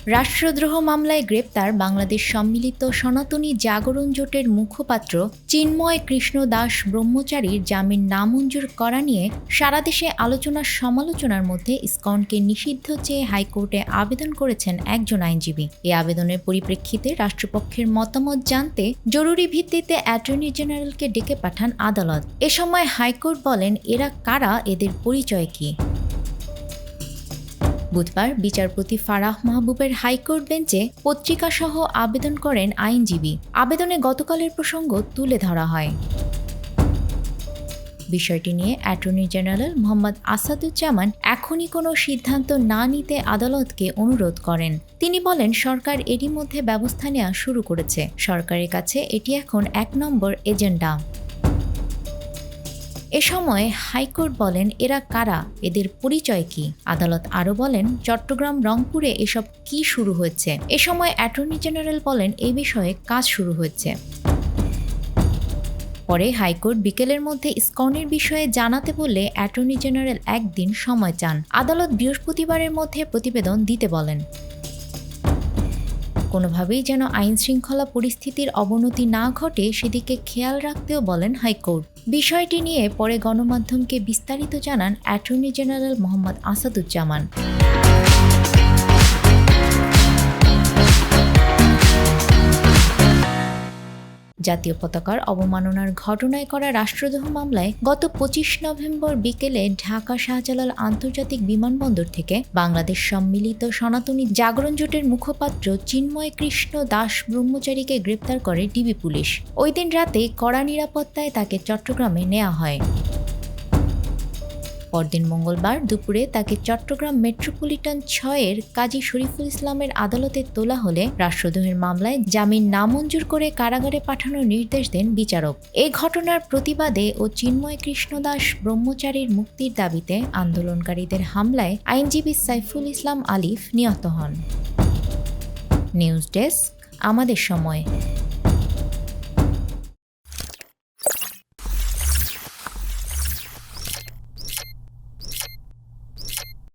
রাষ্ট্রদ্রোহ মামলায় গ্রেপ্তার বাংলাদেশ সম্মিলিত সনাতনী জাগরণ জোটের মুখপাত্র চিন্ময় কৃষ্ণ দাস ব্রহ্মচারীর জামিন নামঞ্জুর করা নিয়ে সারা দেশে আলোচনা সমালোচনার মধ্যে ইসকনকে নিষিদ্ধ চেয়ে হাইকোর্টে আবেদন করেছেন একজন আইনজীবী। এই আবেদনের পরিপ্রেক্ষিতে রাষ্ট্রপক্ষের মতামত জানতে জরুরি ভিত্তিতে অ্যাটর্নি জেনারেলকে ডেকে পাঠান আদালত। এ সময় হাইকোর্ট বলেন, এরা কারা, এদের পরিচয় কী। বুধবার বিচারপতি ফারাহ মাহবুবের হাইকোর্ট বেঞ্চে পত্রিকাসহ আবেদন করেন আইনজীবী। আবেদনে গতকালের প্রসঙ্গ তুলে ধরা হয়। বিষয়টি নিয়ে অ্যাটর্নি জেনারেল মোহাম্মদ আসাদুজ্জামান এখনই কোনো সিদ্ধান্ত না নিতে আদালতকে অনুরোধ করেন। তিনি বলেন, সরকার এরই মধ্যে ব্যবস্থা নেওয়া শুরু করেছে। সরকারের কাছে এটি এখন ১ নম্বর এজেন্ডা। এ সময় হাইকোর্ট বলেন, এরা কারা, এদের পরিচয় কি। আদালত আরও বলেন, চট্টগ্রাম রংপুরে এসব কি শুরু হয়েছে। এ সময় অ্যাটর্নি জেনারেল বলেন, এই বিষয়ে কাজ শুরু হয়েছে। পরে হাইকোর্ট বিকেলের মধ্যে ইসকনের বিষয়ে জানাতে বললে অ্যাটর্নি জেনারেল একদিন সময় চান। আদালত বৃহস্পতিবারের মধ্যে প্রতিবেদন দিতে বলেন। কোনোভাবেই যেন আইন শৃঙ্খলা পরিস্থিতির অবনতি না ঘটে সেদিকে খেয়াল রাখতেও বলেন হাইকোর্ট। বিষয়টি নিয়ে পরে গণমাধ্যমকে বিস্তারিত জানান অ্যাটর্নি জেনারেল মোহাম্মদ আসাদুজ্জামান। জাতীয় পতাকার অবমাননার ঘটনায় করা রাষ্ট্রদ্রোহ মামলায় গত ২৫ নভেম্বর বিকেলে ঢাকা শাহজালাল আন্তর্জাতিক বিমানবন্দর থেকে বাংলাদেশ সম্মিলিত সনাতনী জাগরণ জোটের মুখপাত্র চিন্ময় কৃষ্ণ দাস ব্রহ্মচারীকে গ্রেপ্তার করে ডিবি পুলিশ। ওই দিন রাতে কড়া নিরাপত্তায় তাকে চট্টগ্রামে নেওয়া হয়। পরদিন মঙ্গলবার দুপুরে তাকে চট্টগ্রাম মেট্রোপলিটন ৬-এর কাজী শরীফুল ইসলামের আদালতে তোলা হলে রাষ্ট্রদ্রোহের মামলায় জামিন নামঞ্জুর করে কারাগারে পাঠানোর নির্দেশ দেন বিচারক। এ ঘটনার প্রতিবাদে ও চিন্ময় কৃষ্ণ দাস ব্রহ্মচারীর মুক্তির দাবিতে আন্দোলনকারীদের হামলায় আইনজীবী সাইফুল ইসলাম আলিফ নিহত হন। নিউজ ডেস্ক, আমাদের সময়।